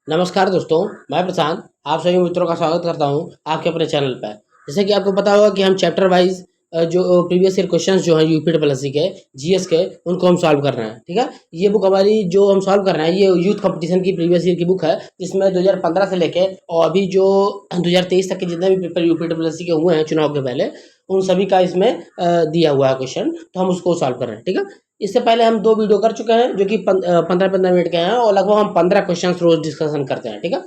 नमस्कार दोस्तों, मैं प्रशांत आप सभी मित्रों का स्वागत करता हूं आपके अपने चैनल पर। जैसे कि आपको पता होगा कि हम चैप्टर वाइज जो प्रीवियस ईयर क्वेश्चंस जो हैं यूपी ट्रिपल के जीएस के उनको हम सॉल्व कर रहे हैं। ठीक है, ये बुक हमारी जो हम सॉल्व कर रहे हैं ये यूथ कंपटीशन की प्रीवियस ईयर की बुक है, जिसमें 2015 से लेके और अभी जो 2023 तक के जितने भी पेपर यूपी ट्रिपल के हुए हैं चुनाव के पहले, उन सभी का इसमें दिया हुआ है क्वेश्चन, तो हम उसको सॉल्व कर रहे हैं। ठीक है, इससे पहले हम 2 वीडियो कर चुके हैं जो कि 15-15 मिनट के हैं और लगभग हम 15 क्वेश्चन रोज डिस्कशन करते हैं। ठीक है,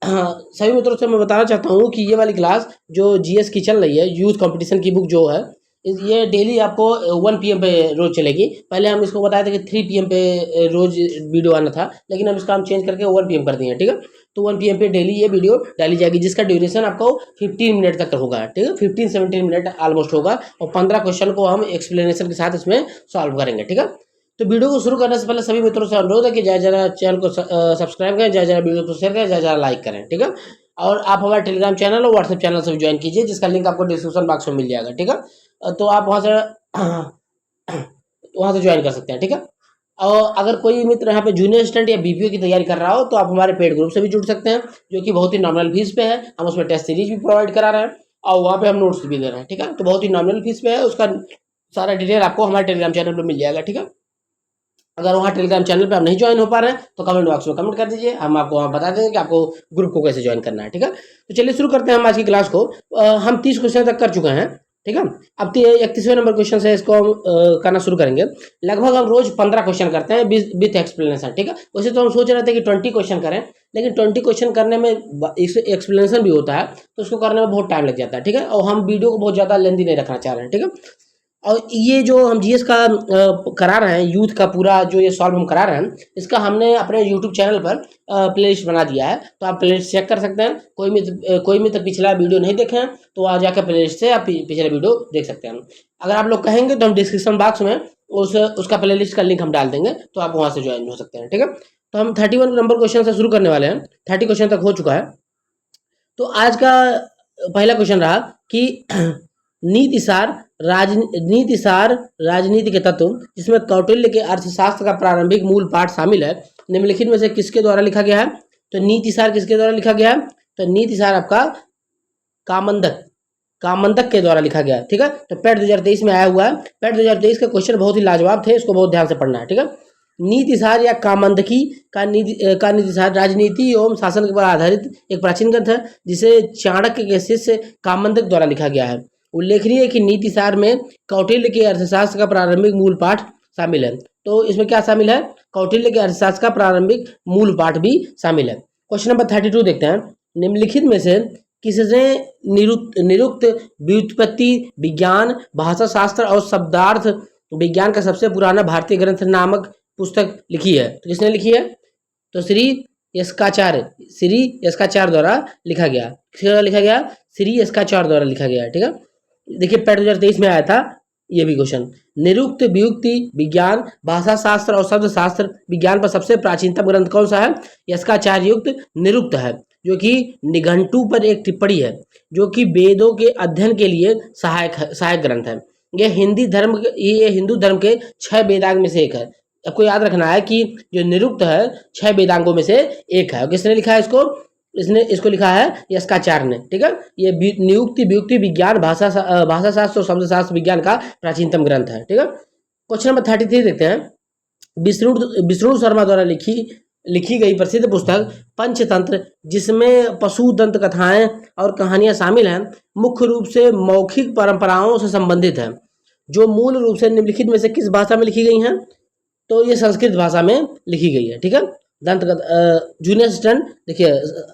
हाँ, सभी मित्रों से मैं बताना चाहता हूँ कि ये वाली क्लास जो जीएस की चल रही है, यूथ कंपटीशन की बुक जो है, ये डेली आपको 1 PM पे रोज चलेगी। पहले हम इसको बताए थे कि 3 PM पे रोज वीडियो आना था, लेकिन हम इसका हम चेंज करके 1 PM कर दिए हैं। ठीक है, तो 1 PM पे डेली ये वीडियो डाली जाएगी, जिसका ड्यूरेशन आपको 15 मिनट तक होगा। ठीक है, 15-17 मिनट ऑलमोस्ट होगा और 15 क्वेश्चन को हम एक्सप्लेनेशन के साथ इसमें सॉल्व करेंगे। ठीक है, तो वीडियो को शुरू करने से पहले सभी मित्रों से अनुरोध है कि जरा चैनल को सब्सक्राइब करें, जरा वीडियो को शेयर करें, जरा लाइक करें। ठीक है, और आप हमारे टेलीग्राम चैनल और व्हाट्सएप चैनल से भी ज्वाइन कीजिए, जिसका लिंक आपको डिस्क्रिप्शन बॉक्स में मिल जाएगा। ठीक है, तो आप वहाँ से ज्वाइन कर सकते हैं। ठीक है, और अगर कोई मित्र यहाँ पे जूनियर स्टूडेंट या बीपीओ की तैयारी कर रहा हो तो आप हमारे पेड ग्रुप से भी जुड़ सकते हैं, जो कि बहुत ही नॉमिनल फीस पे है। हम उसमें टेस्ट सीरीज भी प्रोवाइड करा रहे हैं और वहाँ पे हम नोट्स भी दे रहे हैं। ठीक है, तो बहुत ही नॉमिनल फीस पे है, उसका सारा डिटेल आपको हमारे टेलीग्राम चैनल पर मिल जाएगा। ठीक है, अगर वहाँ टेलीग्राम चैनल पे आप नहीं ज्वाइन हो पा रहे हैं तो कमेंट बॉक्स में कमेंट कर दीजिए, हम आपको वहाँ बता देंगे कि आपको ग्रुप को कैसे ज्वाइन करना है। ठीक है, तो चलिए शुरू करते हैं हम आज की क्लास को। हम 30 क्वेश्चन तक कर चुके हैं। ठीक है, अब 31वें नंबर क्वेश्चन से इसको हम करना शुरू करेंगे। लगभग हम रोज 15 क्वेश्चन करते हैं विथ एक्सप्लेनेशन। ठीक है, वैसे तो हम सोच रहे थे कि 20 क्वेश्चन करें, लेकिन 20 क्वेश्चन करने में एक्सप्लेनेशन भी होता है, तो उसको करने में बहुत टाइम लग जाता है। ठीक है, और हम वीडियो को बहुत ज़्यादा लेंथी नहीं रखना चाह रहे हैं। ठीक है, और ये जो हम जीएस का करा रहे हैं, यूथ का पूरा जो ये सॉल्व हम करा रहे हैं, इसका हमने अपने यूट्यूब चैनल पर प्लेलिस्ट बना दिया है, तो आप प्लेलिस्ट चेक कर सकते हैं। कोई भी तो पिछला वीडियो नहीं देखे हैं तो आ जाकर प्लेलिस्ट से आप पिछला वीडियो देख सकते हैं। अगर आप लोग कहेंगे तो हम डिस्क्रिप्शन बॉक्स में उसका प्लेलिस्ट का लिंक हम डाल देंगे, तो आप वहाँ से ज्वाइन हो सकते हैं। ठीक है, तो हम 31 नंबर क्वेश्चन से शुरू करने वाले हैं। 30 क्वेश्चन तक हो चुका है। तो आज का पहला क्वेश्चन रहा कि नीति सार राजनीति के तत्व, जिसमें कौटिल्य के अर्थशास्त्र का प्रारंभिक मूल पाठ शामिल है, निम्नलिखित में से किसके द्वारा लिखा गया है? तो नीति सार किसके द्वारा लिखा गया है? तो नीति सार आपका कामंदक के द्वारा लिखा गया है। ठीक है, तो पेट 2023 में आया हुआ है। पेट 2023 के क्वेश्चन बहुत ही लाजवाब थे, इसको बहुत ध्यान से पढ़ना है। ठीक है, नीति सार या कामंदकी का नीति सार राजनीति एवं शासन के पर आधारित एक प्राचीन ग्रंथ है, जिसे चाणक्य के शिष्य कामंदक द्वारा लिखा गया है। उल्लेखनीय है कि नीति सार में कौटिल्य के अर्थशास्त्र का प्रारंभिक मूल पाठ शामिल है। तो इसमें क्या शामिल है? कौटिल्य के अर्थशास्त्र का प्रारंभिक मूल पाठ भी शामिल है। क्वेश्चन नंबर 32 देखते हैं। निम्नलिखित में से किसने निरुक्त व्युत्पत्ति विज्ञान, भाषा शास्त्र और शब्दार्थ विज्ञान का सबसे पुराना भारतीय ग्रंथ नामक पुस्तक लिखी है? तो किसने लिखी है? तो श्री एस्काचार्य द्वारा लिखा गया। किसका लिखा गया? श्री एस्काचार्य द्वारा लिखा गया। ठीक है, देखिए पेट 2023 में आया था ये भी क्वेश्चन। निरुक्त व्युक्ति विज्ञान, भाषा शास्त्र और शब्द शास्त्र विज्ञान पर सबसे प्राचीनतम ग्रंथ कौन सा है? एस्काचार्य युक्त निरुक्त है, जो कि निघंटु पर एक टिप्पणी है, जो कि वेदों के अध्ययन के लिए सहायक ग्रंथ है। ये हिंदू धर्म के 6 वेदांग में से एक है। आपको याद रखना है कि जो निरुक्त है 6 वेदांगों में से एक है। किसने लिखा है इसको? इसको लिखा है एस्काचार्य ने। ठीक है, ये नियुक्ति व्युक्ति विज्ञान, भाषा शास्त्र और शब्द शास्त्र विज्ञान का प्राचीनतम ग्रंथ है। ठीक है, क्वेश्चन नंबर 33 देखते हैं। विष्णु शर्मा द्वारा लिखी गई प्रसिद्ध पुस्तक पंचतंत्र, जिसमें पशु दंत कथाएं और कहानियां शामिल हैं, मुख्य रूप से मौखिक परंपराओं से संबंधित है, जो मूल रूप से निम्नलिखित में से किस भाषा में लिखी गई हैं? तो ये संस्कृत भाषा में लिखी गई है। ठीक है, जूनियर स्टूडेंट देखिए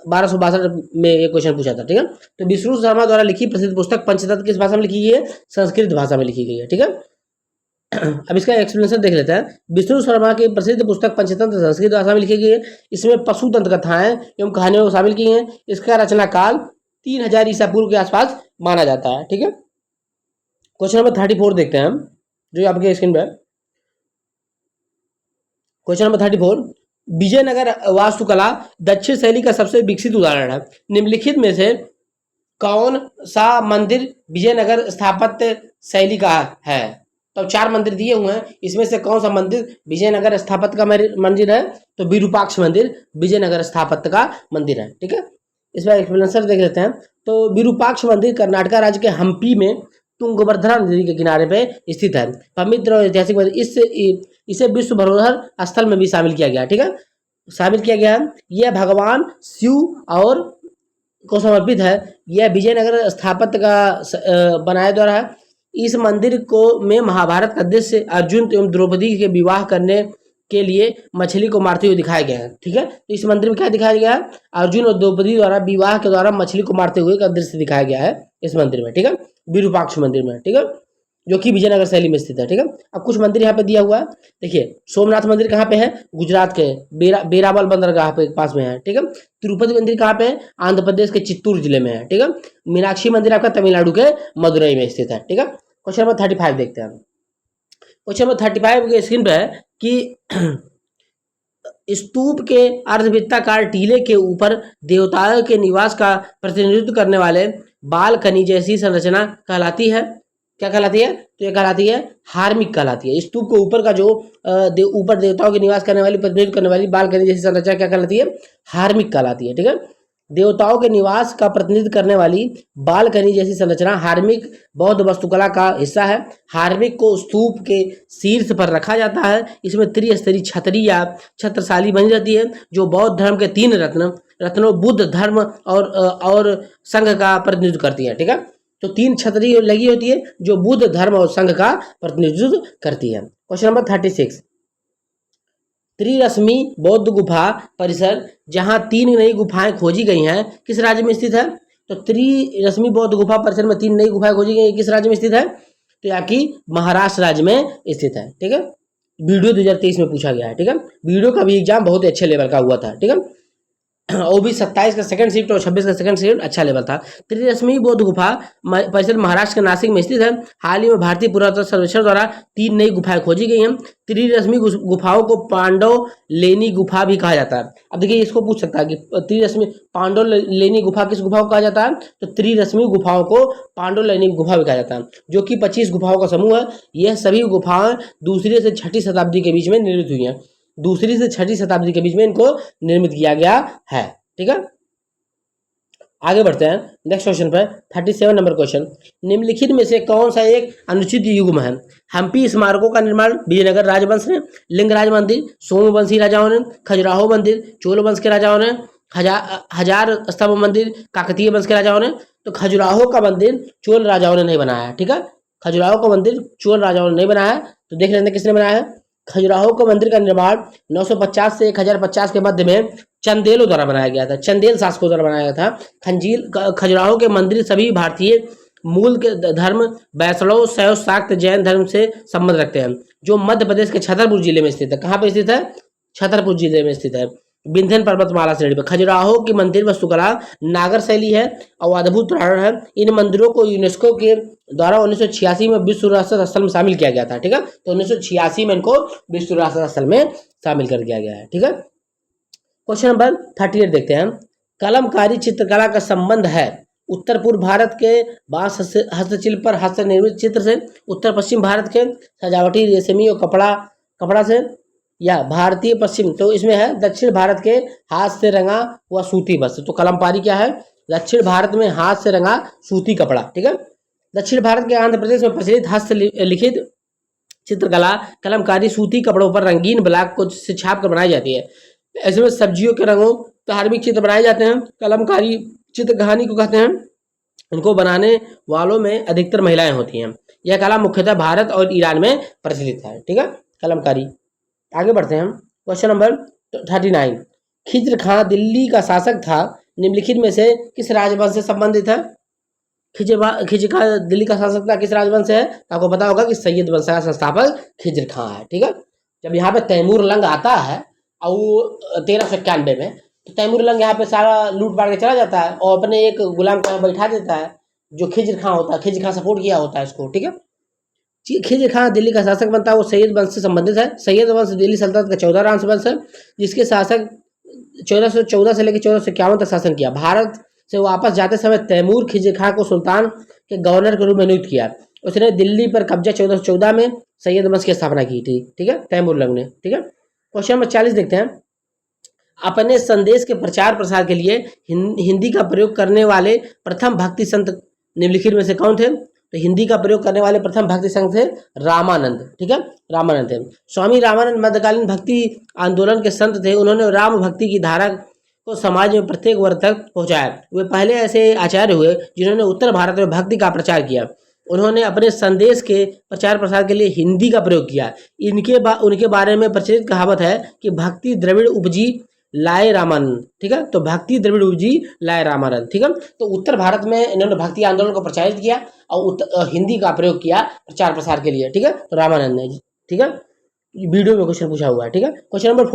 1262 में ये क्वेश्चन पूछा था। ठीक है, तो विष्णु शर्मा द्वारा लिखी प्रसिद्ध पुस्तक पंचतंत्र किस भाषा में लिखी गई है? संस्कृत भाषा में लिखी गई है। ठीक है, अब इसका एक्सप्लेनेशन देख लेते हैं। विष्णु शर्मा की प्रसिद्ध पुस्तक पंचतंत्र संस्कृत भाषा में लिखी गई है। इसमें पशु दंत कथाएं एवं कहानियों को शामिल की हैं। इसका रचना काल 3000 ईसा पूर्व के आसपास माना जाता है। ठीक है, क्वेश्चन नंबर 34 देखते हैं हम, जो आपके स्क्रीन पर। क्वेश्चन नंबर 34, विजयनगर वास्तुकला दक्षिण शैली का सबसे विकसित उदाहरण है। निम्नलिखित में से कौन सा मंदिर विजयनगर स्थापत्य शैली का है? तो 4 मंदिर दिए हुए हैं, इसमें से कौन सा मंदिर विजयनगर स्थापत्य का मंदिर है? तो विरूपाक्ष मंदिर विजयनगर स्थापत्य का मंदिर है। ठीक है, इसमें एक्सप्लेनेशन देख लेते हैं। तो विरूपाक्ष मंदिर कर्नाटक राज्य के हम्पी में तुंगभद्रा नदी के किनारे पे स्थित है। पवित्र और ऐतिहासिक मंदिर, इसे विश्व धरोहर स्थल में भी शामिल किया गया। ठीक है, शामिल किया गया है। यह भगवान शिव और को समर्पित है। यह विजयनगर स्थापत्य का बनाए द्वारा है। इस मंदिर को में महाभारत का दृश्य अर्जुन एवं द्रौपदी के विवाह करने के लिए मछली को मारते हुए दिखाया गया है। ठीक है, तो इस मंदिर में क्या दिखाया गया है? अर्जुन और द्रौपदी द्वारा विवाह के द्वारा मछली को मारते हुए का दृश्य दिखाया गया है इस मंदिर में। ठीक है, विरूपाक्ष मंदिर में। ठीक है, जो कि विजयनगर शैली में स्थित है। ठीक है, अब कुछ मंदिर यहाँ पे दिया हुआ है। देखिए, सोमनाथ मंदिर कहाँ पे है? गुजरात के बेरावल बंदरगाह पे पास में है। ठीक है, तिरुपति मंदिर कहाँ पे है? आंध्र प्रदेश के चित्तूर जिले में है। ठीक है, मीनाक्षी मंदिर आपका तमिलनाडु के मदुरई में स्थित है। ठीक है, क्वेश्चन नंबर 35 देखते हैं। क्वेश्चन नंबर 35 के स्क्रीन पे है कि स्तूप के अर्धवृत्ताकार टीले के ऊपर देवताओं के निवास का प्रतिनिधित्व करने वाले बालकनी जैसी संरचना कहलाती है। क्या कहलाती है? तो ये कहलाती है हार्मिक कहलाती है। स्तूप के ऊपर का जो ऊपर देवताओं के निवास करने वाली प्रतिनिधित्व करने वाली बालकनी जैसी संरचना क्या कहलाती है? हार्मिक कहलाती है। ठीक है, देवताओं के निवास का प्रतिनिधित्व करने वाली बालकनी जैसी संरचना हार्मिक बौद्ध वास्तुकला का हिस्सा है। हार्मिक को स्तूप के शीर्ष पर रखा जाता है। इसमें त्रिस्तरीय छतरी या छत्रसाली बनी रहती है जो बौद्ध धर्म के 3 रत्नों बुद्ध धर्म और संघ का प्रतिनिधित्व करती है। ठीक है, तो 3 छतरी लगी होती है जो बुद्ध धर्म और संघ का प्रतिनिधित्व करती है। क्वेश्चन नंबर 36, त्रिरश्मि बौद्ध गुफा परिसर जहां 3 नई गुफाएं खोजी गई हैं किस राज्य में स्थित है? तो त्रिरश्मि बौद्ध गुफा परिसर में 3 नई गुफाएं खोजी गई किस राज्य में स्थित है? तो यहाँ की महाराष्ट्र राज्य में स्थित है। ठीक है, वीडियो 2023 में पूछा गया है। ठीक है, वीडियो का भी एग्जाम बहुत अच्छे लेवल का हुआ था। ठीक है, वो भी 27 का सेकंड शिफ्ट और 26 का सेकंड शिफ्ट अच्छा लेवल था। त्रिरश्मि बौद्ध गुफा परिसर महाराष्ट्र के नासिक में स्थित है। हाल ही में भारतीय पुरातत्व सर्वेक्षण द्वारा 3 नई गुफाएं खोजी गई हैं। त्रिरश्मि गुफाओं को पांडव लेनी गुफा भी कहा जाता है। अब देखिए, इसको पूछ सकता है कि त्रिरश्मि पांडव लेनी गुफा किस गुफा को कहा जाता है? तो त्रिरश्मि गुफाओं को पांडव लेनी गुफा भी कहा जाता है, जो कि 25 गुफाओं का समूह है। यह सभी गुफाएं 2री से 6ठी शताब्दी के बीच में निर्मित हुई हैं। 2री से 6ठी शताब्दी के बीच में इनको निर्मित किया गया है। ठीक है, आगे बढ़ते हैं नेक्स्ट क्वेश्चन पर। 37 नंबर क्वेश्चन, निम्नलिखित में से कौन सा एक अनुचित युग्म है? हम्पी स्मारकों का निर्माण विजयनगर राजवंश ने, लिंगराज मंदिर सोमवंशी राजाओं ने, खजुराहो मंदिर चोल वंश के राजाओं ने, हजार स्तंभ मंदिर काकतीय वंश के राजाओं ने। तो खजुराहो का मंदिर चोल राजाओं ने नहीं बनाया। ठीक है, खजुराहो का मंदिर चोल राजाओं ने नहीं बनाया। तो देख लेते हैं किसने बनाया है। खजुराहो का मंदिर का निर्माण 950 से 1050 के मध्य में चंदेलों द्वारा बनाया गया था। चंदेल शासकों द्वारा बनाया गया था। खजुराहो के मंदिर सभी भारतीय मूल के धर्म वैष्णव शैव शाक्त जैन धर्म से संबंध रखते हैं, जो मध्य प्रदेश के छतरपुर जिले में स्थित है। कहाँ पे स्थित है? छतरपुर जिले में स्थित है, विंध्यन पर्वतमाला श्रेणी पर। खजुराहो की मंदिर वास्तुकला नागर शैली है और अद्भुत उदाहरण है। इन मंदिरों को यूनेस्को के द्वारा 1986 में विश्व विरासत स्थल में शामिल किया गया था। ठीक है, तो 1986 में इनको विश्व विरासत स्थल में शामिल कर दिया गया है। ठीक है, क्वेश्चन नंबर 38 देखते हैं। कलमकारी चित्रकला का संबंध है उत्तर पूर्व भारत के बांस हस्तशिल्प पर हस्त निर्मित चित्र से, उत्तर पश्चिम भारत के सजावटी रेशमी और कपड़ा से, या भारतीय पश्चिम, तो इसमें है दक्षिण भारत के हाथ से रंगा हुआ सूती वस्त्र। तो कलमकारी क्या है? दक्षिण भारत में हाथ से रंगा सूती कपड़ा। ठीक है, दक्षिण भारत के आंध्र प्रदेश में प्रचलित हस्तलिखित चित्रकला कलमकारी सूती कपड़ों पर रंगीन ब्लॉक को से छाप कर बनाई जाती है। ऐसे में सब्जियों के रंगों धार्मिक चित्र बनाए जाते हैं। कलमकारी चित्र कहानी को कहते हैं। इनको बनाने वालों में अधिकतर महिलाएं होती हैं। यह कला मुख्यतः भारत और ईरान में प्रचलित है। ठीक है, कलमकारी। आगे बढ़ते हैं क्वेश्चन नंबर 39। खिज्र खां दिल्ली का शासक था, निम्नलिखित में से किस राजवंश से संबंधित है? खिज्र खां दिल्ली का शासक था, किस राजवंश से है? आपको पता होगा कि सैयद वंश का संस्थापक खिज्र खां है। ठीक है, जब यहाँ पे तैमूर लंग आता है और वो 1391 में, तो तैमूर लंग यहाँ पे सारा लूट पाट के चला जाता है और अपने एक गुलाम को बैठा देता है जो खिज्र खां होता है। खिज्र खां सपोर्ट किया होता है इसको। ठीक है, खिज्र खां दिल्ली का शासक बनता है, वो सैयद वंश से संबंधित है। सैयद वंश दिल्ली सल्तनत का 14 राजवंश है, जिसके शासक 1414 से लेकर 1451 तक शासन किया। भारत से वापस जाते समय तैमूर खिज्र खां को सुल्तान के गवर्नर के रूप में नियुक्त किया। उसने दिल्ली पर कब्जा 1414 में सैयद वंश की स्थापना की थी, ठीक है, तैमूर ने, ठीक है। क्वेश्चन नंबर 40 देखते हैं। अपने संदेश के प्रचार प्रसार के लिए हिंदी का प्रयोग करने वाले प्रथम भक्ति संत निम्नलिखित में से कौन थे? तो हिंदी का प्रयोग करने वाले प्रथम भक्ति संत थे रामानंद, ठीक है, रामानंद थे। स्वामी रामानंद मध्यकालीन भक्ति आंदोलन के संत थे। उन्होंने राम भक्ति की धारा को समाज में प्रत्येक वर्ग तक पहुंचाया। वे पहले ऐसे आचार्य हुए जिन्होंने उत्तर भारत में भक्ति का प्रचार किया। उन्होंने अपने संदेश के प्रचार प्रसार के लिए हिंदी का प्रयोग किया। उनके बारे में प्रचलित कहावत है कि भक्ति द्रविड़ उपजी लाए रामानंद, ठीक है, तो भक्ति द्रविड़ उपजी लाए रामानंद, ठीक है। तो उत्तर भारत में इन्होंने भक्ति आंदोलन को प्रचारित किया और हिंदी का प्रयोग किया प्रचार प्रसार के लिए, ठीक है, तो रामानंद ने, ठीक है। वीडियो में क्वेश्चन पूछा हुआ है, ठीक है। क्वेश्चन नंबर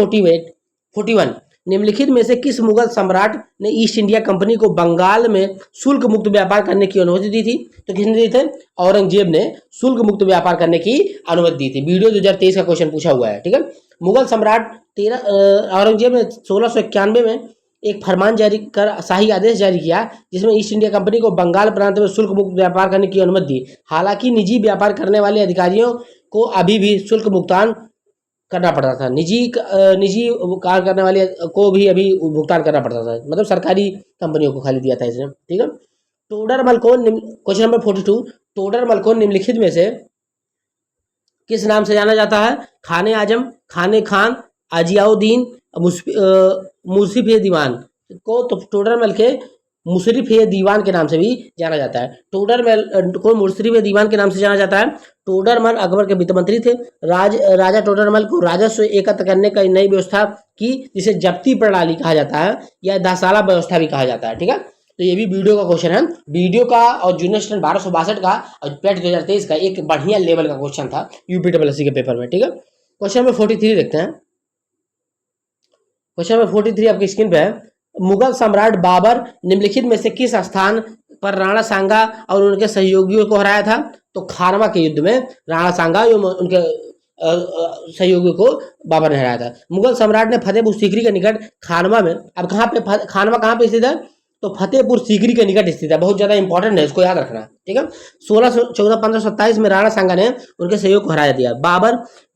41 निम्नलिखित में से किस मुगल सम्राट ने ईस्ट इंडिया कंपनी को बंगाल में शुल्क मुक्त व्यापार करने की अनुमति दी थी? तो किसने दी थी? औरंगजेब ने शुल्क मुक्त व्यापार करने की अनुमति दी थी। वीडियो 2023 का क्वेश्चन पूछा हुआ है, ठीक है। मुगल सम्राट औरंगजेब ने 1691 में एक फरमान जारी कर शाही आदेश जारी किया जिसमें ईस्ट इंडिया कंपनी को बंगाल प्रांत में शुल्क मुक्त व्यापार करने की अनुमति दी। हालांकि निजी व्यापार करने वाले अधिकारियों को अभी भी शुल्क भुगतान करना पड़ता था। निजी कार्य करने वाले को भी अभी भुगतान करना पड़ता था, मतलब सरकारी कंपनियों को खाली दिया था इसने, ठीक है। टोडरमल को, क्वेश्चन नंबर 42, टोडरमल को निम्नलिखित में से किस नाम से जाना जाता है? खाने आजम, खाने खान, अजियाउद्दीन, मुंसिफ ए दीवान को। तो टोडरमल के मुशरिफ ए दीवान के नाम से भी जाना जाता है। टोडरमल को मुशरिफ ए दीवान के नाम से जाना जाता है। टोडरमल अकबर के वित्त मंत्री थे। राजा टोडरमल को राजस्व एकत्र करने का नई व्यवस्था की जिसे जब्ती प्रणाली कहा जाता है या दसाला व्यवस्था भी कहा जाता है, ठीक है। तो ये भी वीडियो का क्वेश्चन है। वीडियो का और जूनियर स्टैंडर्ड 1262 का और पेट 2023 का एक बढ़िया लेवल का क्वेश्चन था यूपीएससी के पेपर में, ठीक है। क्वेश्चन नंबर 43 देखते हैं। क्वेश्चन नंबर 43 आपकी स्क्रीन पे है। मुगल सम्राट बाबर निम्नलिखित में से किस स्थान पर राणा सांगा और उनके सहयोगियों को हराया था? तो खानवा के युद्ध में राणा सांगा उनके सहयोगियों को बाबर ने हराया था। मुगल सम्राट ने फतेहपुर सीकरी के निकट खानवा में, अब कहाँ पे खानवा कहाँ पे स्थित है? तो फतेहपुर सीकरी के निकट स्थित है। बहुत ज्यादा इंपॉर्टेंट है, इसको याद रखना, ठीक है। 1614 1527 में राणा सांगा ने उनके सहयोग को हरा दिया।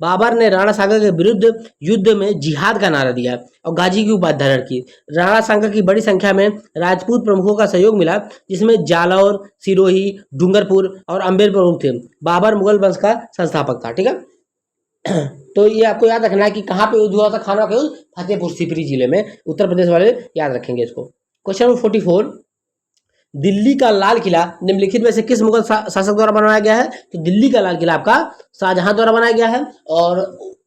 बाबर ने राणा सांगा के विरुद्ध युद्ध में जिहाद का नारा दिया और गाजी की उपाधि धारण की। राणा सांगा की बड़ी संख्या में राजपूत प्रमुखों का सहयोग मिला जिसमें जालौर, सिरोही, डूंगरपुर और अम्बेर प्रमुख थे। बाबर मुगल वंश का संस्थापक था, ठीक है। तो ये आपको याद रखना है कि कहाँ पे युद्ध हुआ था खानवा का युद्ध? फतेहपुर सीकरी जिले में, उत्तर प्रदेश वाले याद रखेंगे इसको। क्वेश्चन नंबर 44, दिल्ली का लाल किला निम्नलिखित में से किस मुगल शासक द्वारा बनवाया गया है? तो दिल्ली का लाल किला आपका शाहजहां द्वारा बनाया गया है और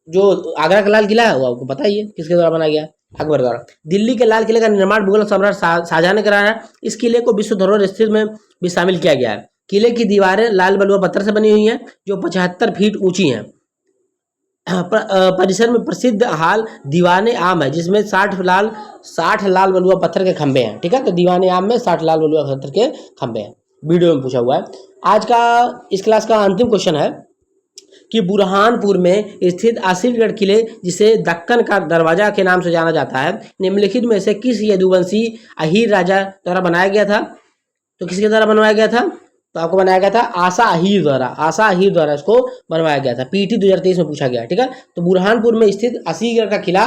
जो आगरा का लाल किला है वो आपको पता ही है किसके द्वारा बनाया गया है? अकबर द्वारा। दिल्ली के लाल किले का निर्माण मुगल सम्राट शाहजहां ने कराया है। इस किले को विश्व धरोहर स्थल में भी शामिल किया गया है। किले की दीवारें लाल बलुआ पत्थर से बनी हुई हैं जो 75 फीट ऊंची हैं। परिसर में प्रसिद्ध हाल दीवाने आम है जिसमें 60 लाल बलुआ पत्थर के खंभे हैं, ठीक है। तो दीवाने आम में 60 लाल बलुआ पत्थर के खंभे हैं। वीडियो में पूछा हुआ है। आज का इस क्लास का अंतिम क्वेश्चन है कि बुरहानपुर में स्थित आसिफगढ़ किले जिसे दक्कन का दरवाजा के नाम से जाना जाता है निम्नलिखित में से किस यदुवंशी अहीर राजा द्वारा बनाया गया था? तो किसके द्वारा बनवाया गया था? तो आपको बनाया गया था आसा अहीर द्वारा इसको बनवाया गया था। पीटी 2023 में पूछा गया, ठीक है। तो बुरहानपुर में स्थित असीरगढ़ का किला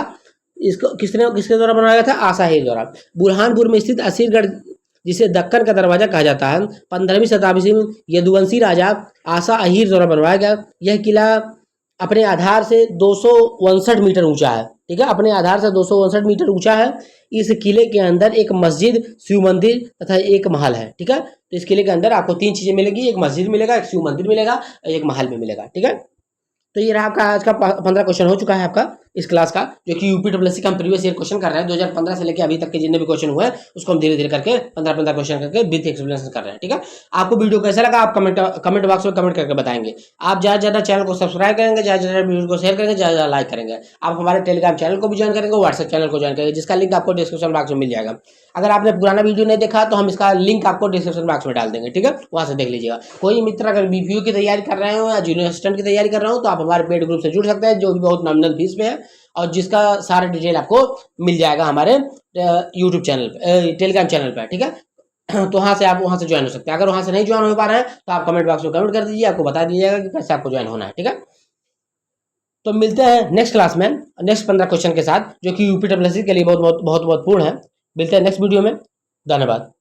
इसको किसके द्वारा बनवाया गया था? आसा अहीर द्वारा। बुरहानपुर में स्थित असीरगढ़ जिसे दक्कन का दरवाजा कहा जाता है 15वीं शताब्दी में यदुवंशी राजा आसा अहीर द्वारा बनवाया गया। यह किला अपने आधार से 259 मीटर ऊंचा है, ठीक है। अपने आधार से 259 मीटर ऊंचा है। इस किले के अंदर एक मस्जिद, शिव मंदिर तथा एक महल है, ठीक है। तो इस किले के अंदर आपको 3 चीजें मिलेगी, एक मस्जिद मिलेगा, एक शिव मंदिर मिलेगा, एक महल भी मिलेगा, ठीक है। तो ये रहा आपका आज का 15 क्वेश्चन हो चुका है आपका इस क्लास का, जो कि यूपीएससी का हम प्रीवियस ईयर क्वेश्चन कर रहे हैं। 2015 से लेकर अभी तक के जितने भी क्वेश्चन हुए हैं उसको हम धीरे धीरे करके 15 क्वेश्चन करके विथ एक्सप्लेनेशन कर रहे हैं, ठीक है। आपको वीडियो कैसा लगा आप कमेंट बॉक्स में कमेंट करके बताएंगे। आप ज्यादा चैनल को सब्सक्राइब करेंगे, ज्यादा वीडियो को शेयर करेंगे, ज्यादा लाइक करेंगे। आप हमारे टेलीग्राम चैनल को भी ज्वाइन करेंगे, व्हाट्सएप चैनल को ज्वाइन करेंगे, जिसका लिंक आपको डिस्क्रिप्शन बॉक्स में मिल जाएगा। अगर आपने पुराना वीडियो नहीं देखा तो हम इसका लिंक आपको डिस्क्रिप्शन बॉक्स में डाल देंगे, ठीक है, वहां से देख लीजिएगा। कोई मित्र अगर बीपीओ की तैयारी कर रहे हो या जूनियर असिस्टेंट की तैयारी कर रहे हो तो आप हमारे पेड ग्रुप से जुड़ सकते हैं, जो भी बहुत नॉमिनल फीस पे है और जिसका सारा डिटेल आपको मिल जाएगा हमारे यूट्यूब चैनल पे, टेलीग्राम चैनल पे, ठीक है। तो वहाँ से आप वहाँ से ज्वाइन हो सकते हैं। अगर वहाँ से नहीं ज्वाइन हो पा रहे हैं तो आप कमेंट बॉक्स में कमेंट कर दीजिए, आपको बता दीजिएगा कि कैसे आपको ज्वाइन होना है, ठीक है। तो मिलते हैं नेक्स्ट क्लास में नेक्स्ट 15 क्वेश्चन के साथ, जो कि यूपीडब्ल्यूएससी के लिए बहुत बहुत बहुत महत्वपूर्ण है। मिलते हैं नेक्स्ट वीडियो में। धन्यवाद।